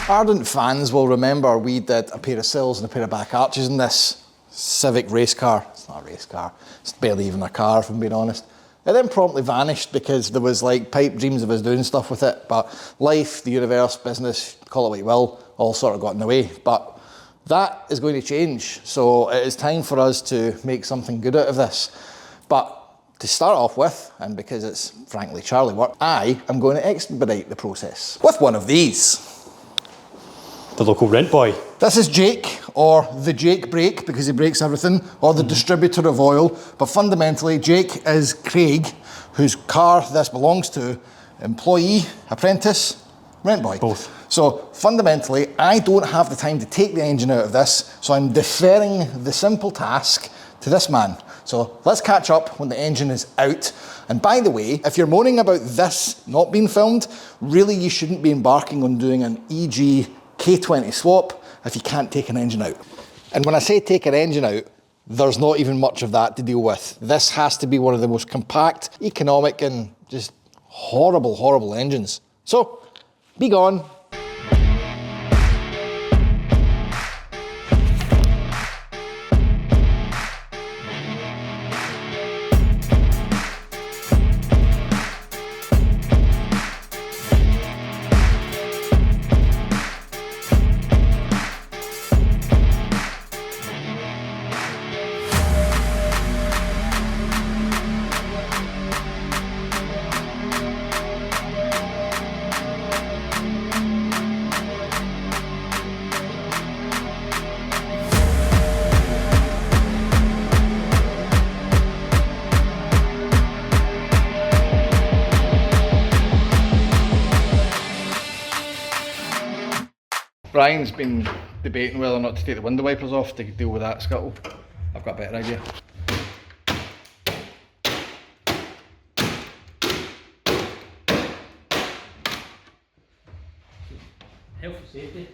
Ardent fans will remember we did a pair of sills and a pair of back arches in this Civic race car. It's not a race car, it's barely even a car if I'm being honest. It then promptly vanished because there was like pipe dreams of us doing stuff with it, but life, the universe, business, call it what you will, all sort of got in the way. But that is going to change, so it is time for us to make something good out of this. But to start off with, and because it's frankly Charlie work, I am going to expedite the process with one of these. The local rent boy. This is Jake, or the Jake Brake, because he breaks everything, or the distributor of oil. But fundamentally, Jake is Craig, whose car this belongs to, employee, apprentice, rent boy. Both. So fundamentally, I don't have the time to take the engine out of this, so I'm deferring the simple task to this man. So let's catch up when the engine is out. And by the way, if you're moaning about this not being filmed, really you shouldn't be embarking on doing an EG K20 swap if you can't take an engine out. And when I say take an engine out, there's not even much of that to deal with. This has to be one of the most compact, economic, and just horrible, horrible engines. So, be gone. Brian's been debating whether or not to take the window wipers off to deal with that scuttle. I've got a better idea. Health and safety.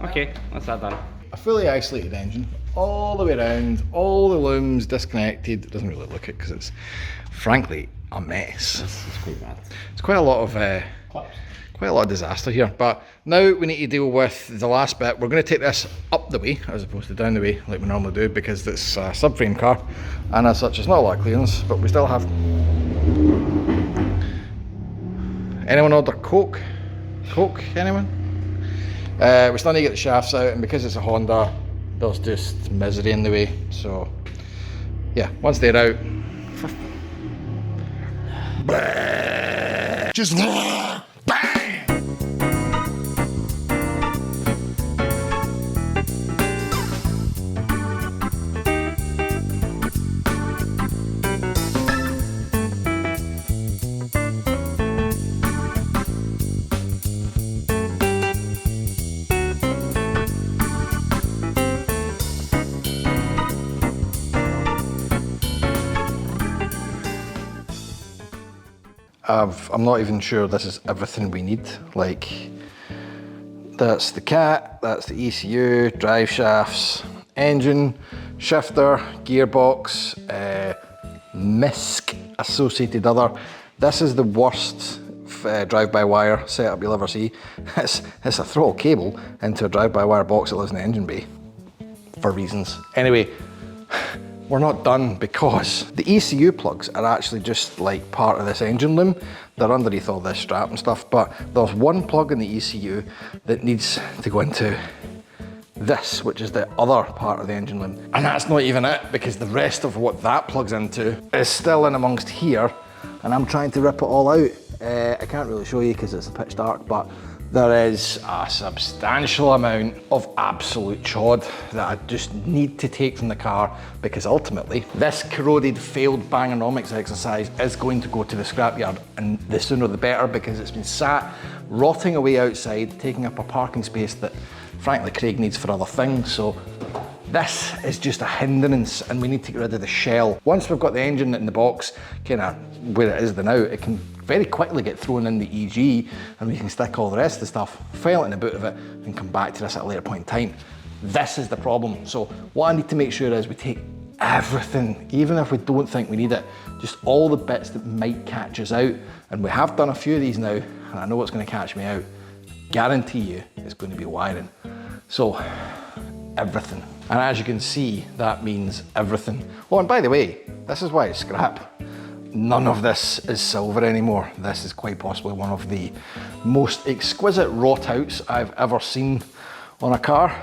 Okay, that's that done. A fully isolated engine, all the way around, all the looms disconnected. It doesn't really look it because it's frankly a mess. It's quite bad. It's quite a lot of disaster here. But now we need to deal with the last bit. We're going to take this up the way as opposed to down the way like we normally do because it's a subframe car, and as such it's not a lot of clearance, but we still have. Anyone order Coke? Coke, anyone? We still need to get the shafts out, and because it's a Honda, there's just misery in the way. So yeah, once they're out, just bang! I'm not even sure this is everything we need. Like, that's the cat, that's the ECU, drive shafts, engine, shifter, gearbox, MISC associated other. This is the worst drive-by-wire setup you'll ever see. It's a throttle cable into a drive-by-wire box that lives in the engine bay, for reasons. Anyway, we're not done because the ECU plugs are actually just like part of this engine loom. They're underneath all this strap and stuff, but there's one plug in the ECU that needs to go into this, which is the other part of the engine loom. And that's not even it, because the rest of what that plugs into is still in amongst here, and I'm trying to rip it all out. I can't really show you because it's a pitch dark, but there is a substantial amount of absolute chod that I just need to take from the car, because ultimately this corroded failed Bangonomics exercise is going to go to the scrapyard, and the sooner the better, because it's been sat rotting away outside, taking up a parking space that frankly Craig needs for other things. So this is just a hindrance, and we need to get rid of the shell. Once we've got the engine in the box, kind of where it is now, it can very quickly get thrown in the EG, and we can stick all the rest of the stuff, file it in the boot of it, and come back to this at a later point in time. This is the problem. So what I need to make sure is we take everything, even if we don't think we need it, just all the bits that might catch us out. And we have done a few of these now, and I know what's going to catch me out. Guarantee you it's going to be wiring. So, everything. And as you can see, that means everything. Oh, and by the way, this is why it's scrap. None of this is silver anymore. This is quite possibly one of the most exquisite wrought outs I've ever seen on a car.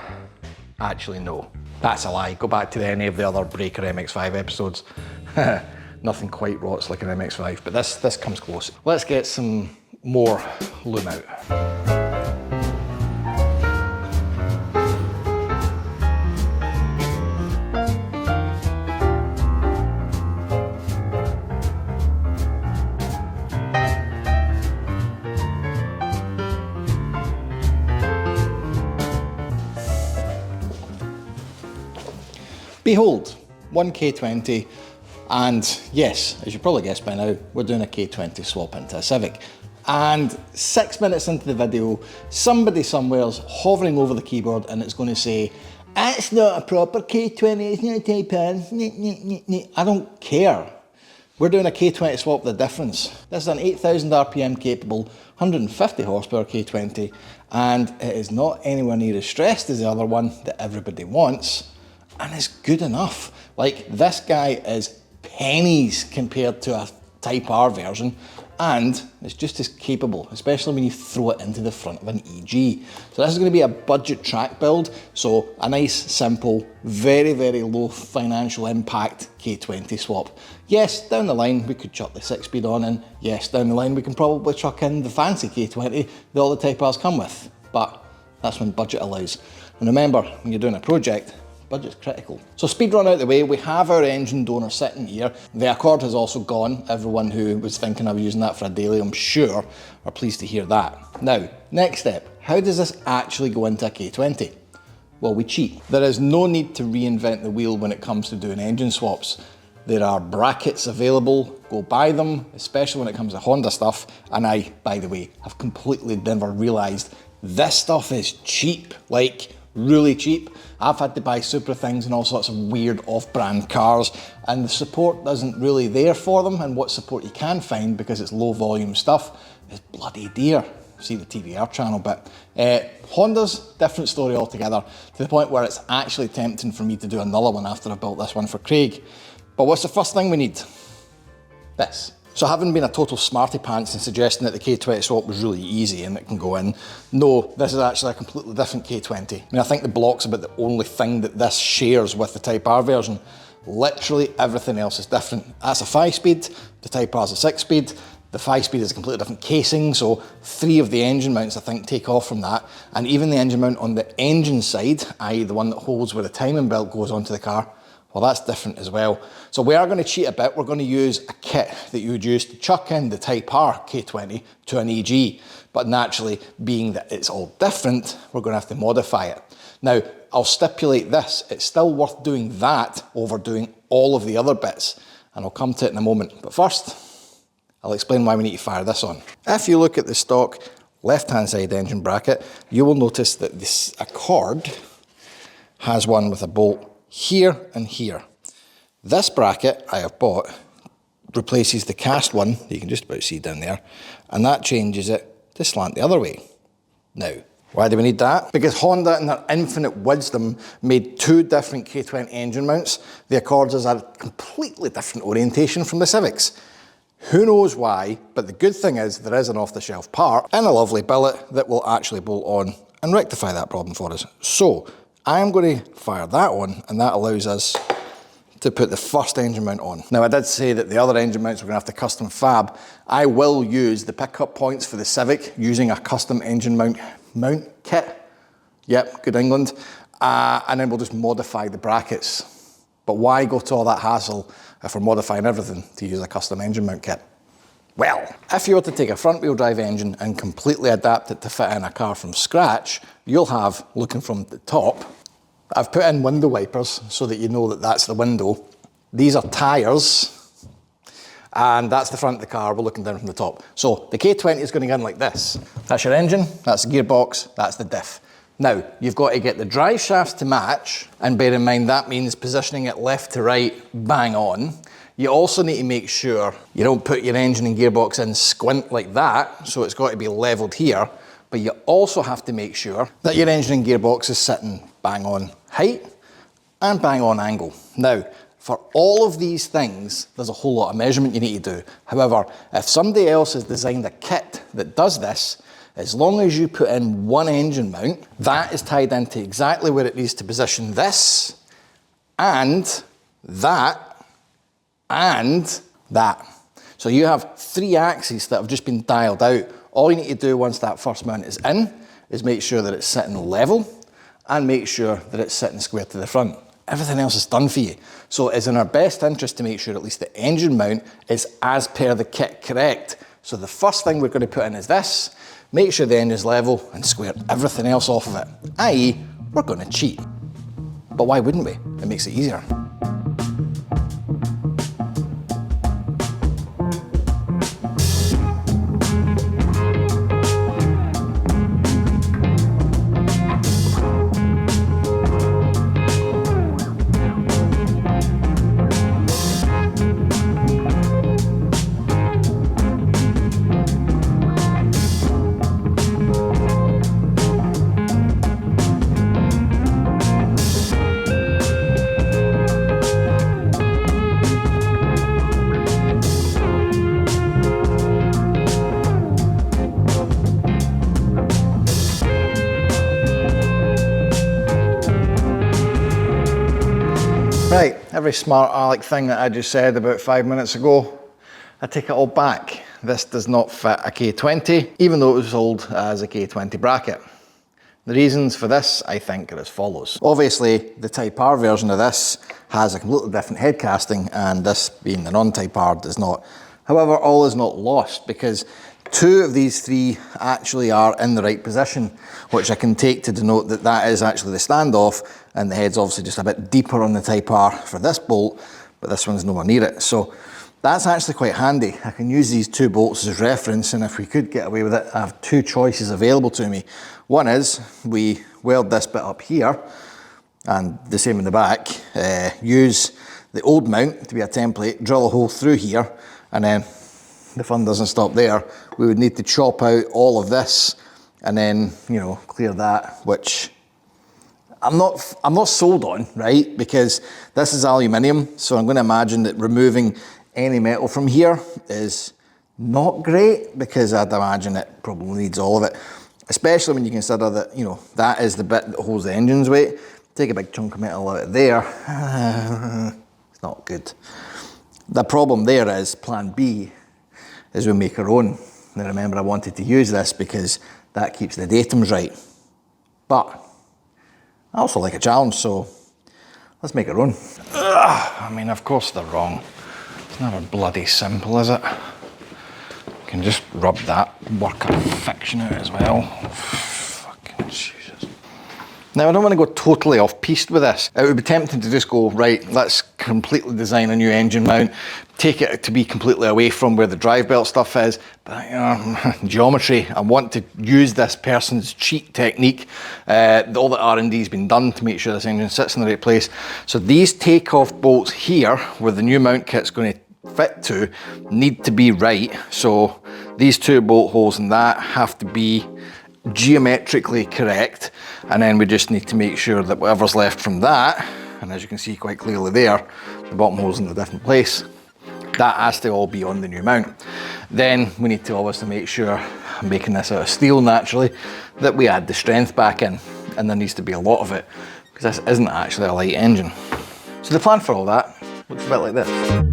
Actually, no. That's a lie. Go back to any of the other Breaker MX-5 episodes. Nothing quite rots like an MX-5, but this comes close. Let's get some more loom out. Behold, one K20, and yes, as you probably guessed by now, we're doing a K20 swap into a Civic. And 6 minutes into the video, somebody somewhere's hovering over the keyboard and it's going to say, "That's not a proper K20, it's not a Type R." I don't care. We're doing a K20 swap with a difference. This is an 8,000 RPM capable, 150 horsepower K20, and it is not anywhere near as stressed as the other one that everybody wants. And it's good enough. Like, this guy is pennies compared to a Type R version, and it's just as capable, especially when you throw it into the front of an EG. So this is going to be a budget track build, so a nice, simple, very, very low financial impact K20 swap. Yes, down the line we could chuck the 6-speed on, and yes, down the line we can probably chuck in the fancy K20 that all the Type Rs come with, but that's when budget allows. And remember, when you're doing a project, budget's critical. So speed run out the way, we have our engine donor sitting here. The Accord has also gone. Everyone who was thinking of using that for a daily, I'm sure, are pleased to hear that. Now, next step, how does this actually go into a K20? Well, we cheat. There is no need to reinvent the wheel when it comes to doing engine swaps. There are brackets available, go buy them, especially when it comes to Honda stuff. And I, by the way, have completely never realised this stuff is cheap, like really cheap. I've had to buy Supra things and all sorts of weird off-brand cars, and the support isn't really there for them, and what support you can find, because it's low volume stuff, is bloody dear. See the TVR channel bit. Honda's, different story altogether, to the point where it's actually tempting for me to do another one after I built this one for Craig. But what's the first thing we need? This. So having been a total smarty pants and suggesting that the K20 swap was really easy and it can go in, no, this is actually a completely different K20. I mean, I think the block's about the only thing that this shares with the Type R version. Literally everything else is different. That's a 5-speed, the Type R's a 6-speed. The 5-speed is a completely different casing, so 3 of the engine mounts, I think, take off from that. And even the engine mount on the engine side, i.e. the one that holds where the timing belt goes onto the car, well, that's different as well. So we are going to cheat a bit. We're going to use a kit that you would use to chuck in the Type R K20 to an EG. But naturally, being that it's all different, we're going to have to modify it. Now, I'll stipulate this. It's still worth doing that over doing all of the other bits. And I'll come to it in a moment. But first, I'll explain why we need to fire this on. If you look at the stock left-hand side engine bracket, you will notice that this Accord has one with a bolt here and here. This bracket I have bought replaces the cast one that you can just about see down there, and that changes it to slant the other way. Now, why do we need that? Because Honda, in their infinite wisdom, made 2 different K20 engine mounts. The Accords has a completely different orientation from the Civics. Who knows why, but the good thing is there is an off-the-shelf part and a lovely billet that will actually bolt on and rectify that problem for us. So, I'm going to fire that on, and that allows us to put the first engine mount on. Now, I did say that the other engine mounts we're going to have to custom fab. I will use the pickup points for the Civic using a custom engine mount kit. Yep, good England. And then we'll just modify the brackets. But why go to all that hassle if we're modifying everything to use a custom engine mount kit? Well, if you were to take a front-wheel drive engine and completely adapt it to fit in a car from scratch, you'll have, looking from the top, I've put in window wipers so that you know that that's the window. These are tyres, and that's the front of the car. We're looking down from the top. So the K20 is going to go in like this. That's your engine, that's the gearbox, that's the diff. Now, you've got to get the drive shafts to match, and bear in mind that means positioning it left to right, bang on. You also need to make sure you don't put your engine and gearbox in squint like that, so it's got to be leveled here, but you also have to make sure that your engine and gearbox is sitting bang on height and bang on angle. Now, for all of these things, there's a whole lot of measurement you need to do. However, if somebody else has designed a kit that does this, as long as you put in one engine mount, that is tied into exactly where it needs to position this, and that, and that. So you have 3 axes that have just been dialed out. All you need to do once that first mount is in, is make sure that it's sitting level, and make sure that it's sitting square to the front. Everything else is done for you. So it's in our best interest to make sure at least the engine mount is as per the kit correct. So the first thing we're going to put in is this, make sure the engine's level and square everything else off of it. i.e., we're going to cheat. But why wouldn't we? It makes it easier. Right, every smart aleck thing that I just said about 5 minutes ago, I take it all back. This does not fit a K20, even though it was sold as a K20 bracket. The reasons for this, I think, are as follows. Obviously, the Type R version of this has a completely different head casting, and this being the non-Type R does not. However, all is not lost, because 2 of these 3 actually are in the right position, which I can take to denote that that is actually the standoff, and the head's obviously just a bit deeper on the Type R for this bolt, but this one's nowhere near it. So that's actually quite handy. I can use these 2 bolts as reference, and if we could get away with it, I have 2 choices available to me. One is we weld this bit up here, and the same in the back, use the old mount to be a template, drill a hole through here, and then the fun doesn't stop there. We would need to chop out all of this and then, you know, clear that, which I'm not sold on, right? Because this is aluminium, so I'm going to imagine that removing any metal from here is not great, because I'd imagine it probably needs all of it, especially when you consider that, you know, that is the bit that holds the engine's weight. Take a big chunk of metal out of there, it's not good. The problem there is plan B is we make our own. Now remember, I wanted to use this because that keeps the datums right. But I also like a challenge, so let's make our own. I mean, of course they're wrong. It's never bloody simple, is it? You can just rub that work of fiction out as well. Fucking Jesus. Now, I don't want to go totally off-piste with this. It would be tempting to just go, right, let's completely design a new engine mount, take it to be completely away from where the drive belt stuff is, but you know, geometry, I want to use this person's cheat technique. All the R&D's been done to make sure this engine sits in the right place. So these take-off bolts here, where the new mount kit's going to fit to, need to be right. So these 2 bolt holes in that have to be geometrically correct, and then we just need to make sure that whatever's left from that, and as you can see quite clearly there, the bottom hole's in a different place, that has to all be on the new mount. Then we need to obviously make sure, I'm making this out of steel naturally, that we add the strength back in, and there needs to be a lot of it, because this isn't actually a light engine. So the plan for all that looks a bit like this.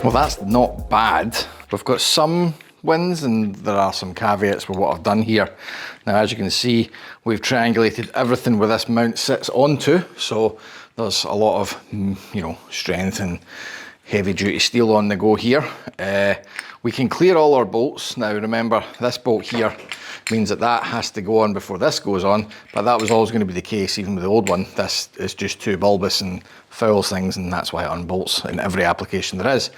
Well, that's not bad. We've got some wins and there are some caveats with what I've done here. Now, as you can see, we've triangulated everything where this mount sits onto, so there's a lot of, you know, strength and heavy duty steel on the go here. We can clear all our bolts. Now remember, this bolt here means that that has to go on before this goes on, but that was always going to be the case even with the old one. This is just too bulbous and fouls things, and that's why it unbolts in every application there is.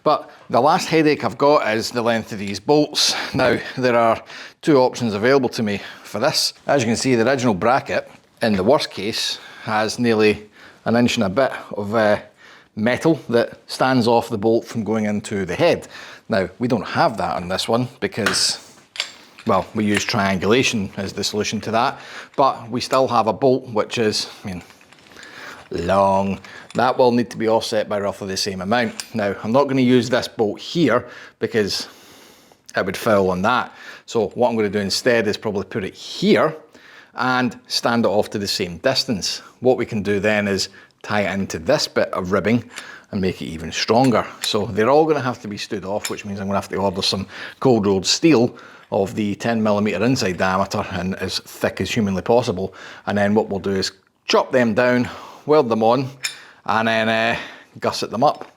But the last headache I've got is the length of these bolts. Now, there are two options available to me for this. As you can see, the original bracket, in the worst case, has nearly an inch and a bit of metal that stands off the bolt from going into the head. Now, we don't have that on this one because, well, we use triangulation as the solution to that, but we still have a bolt which is, I mean, long. That will need to be offset by roughly the same amount. Now, I'm not going to use this bolt here because it would foul on that. So what I'm going to do instead is probably put it here and stand it off to the same distance. What we can do then is tie it into this bit of ribbing and make it even stronger. So they're all going to have to be stood off, which means I'm going to have to order some cold rolled steel of the 10mm inside diameter and as thick as humanly possible. And then what we'll do is chop them down, weld them on, and then gusset them up.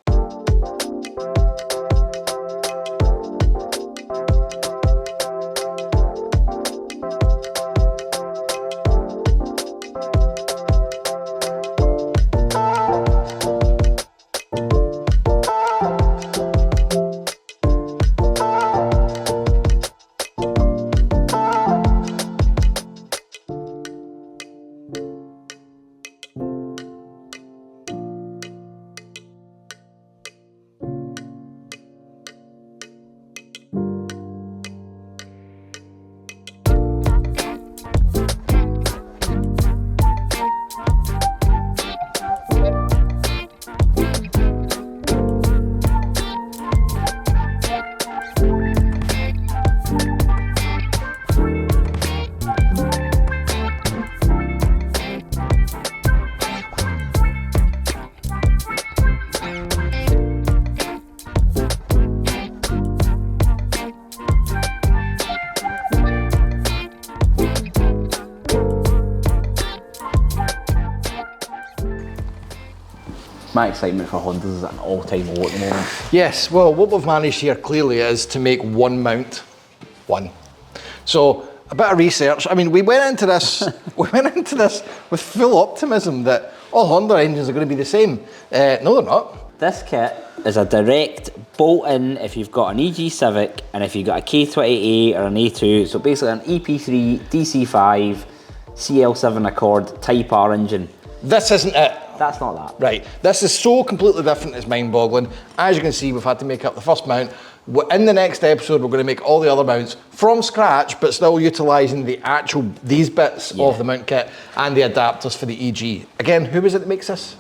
My excitement for Hondas is at an all-time low at the moment. Yes, well, what we've managed here clearly is to make one mount, one. So a bit of research. I mean, we went into this with full optimism that all Honda engines are going to be the same. No, they're not. This kit is a direct bolt-in if you've got an EG Civic and if you've got a K20A or an A2. So basically an EP3, DC5, CL7 Accord Type R engine. This isn't it. That's not that. Right, this is so completely different, it's mind-boggling. As you can see, we've had to make up the first mount. In the next episode, we're going to make all the other mounts from scratch, but still utilising the actual, these bits of the mount kit and the adapters for the EG. Again, who is it that makes this?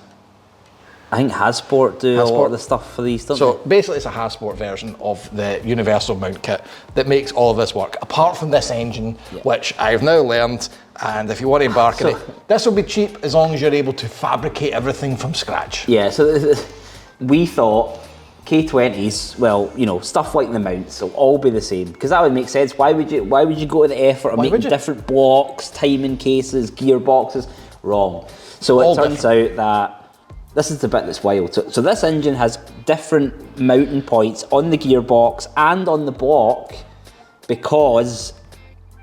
I think Hasport do a lot of the stuff for these, don't So basically it's a Hasport version of the universal mount kit that makes all of this work, apart from this engine, which I've now learned, and if you want to embark on it, this will be cheap as long as you're able to fabricate everything from scratch. Yeah, so we thought K20s, well, you know, stuff like the mounts will all be the same, because that would make sense. Why would you go to the effort of making different blocks, timing cases, gearboxes? Wrong. So it turns out that this is the bit that's wild. So this engine has different mounting points on the gearbox and on the block because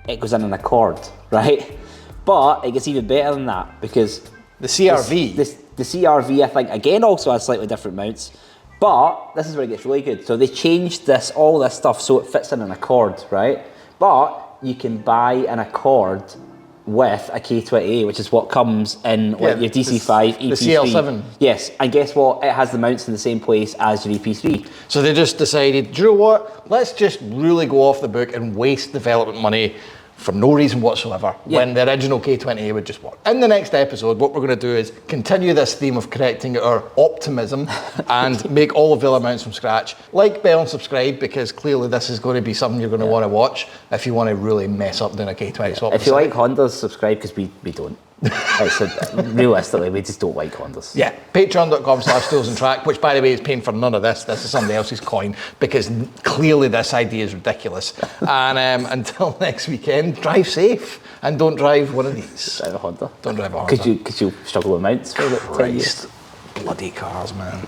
it goes in an Accord, right? But it gets even better than that because the CRV. The CRV, I think, again also has slightly different mounts. But this is where it gets really good. So they changed all this stuff so it fits in an Accord, right? But you can buy an Accord with a K20A, which is what comes in like your DC5, EP3. The CL7. Yes, and guess what? It has the mounts in the same place as your EP3. So they just decided, do you know what? Let's just really go off the book and waste development money for no reason whatsoever, when the original K20A would just work. In the next episode, what we're going to do is continue this theme of correcting our optimism and make all of the other mounts from scratch. Like, bell and subscribe, because clearly this is going to be something you're going to want to watch if you want to really mess up doing a K20 swap. If you like Hondas, subscribe, because we don't. Realistically, we just don't like Hondas. Yeah, patreon.com/toolsandtrack, which by the way is paying for none of this. This is somebody else's coin, because clearly this idea is ridiculous. And until next weekend, drive safe and don't drive one of these. Drive a Honda. Don't drive a Honda. Could you struggle with mounts for about 10 years? Bloody cars, man.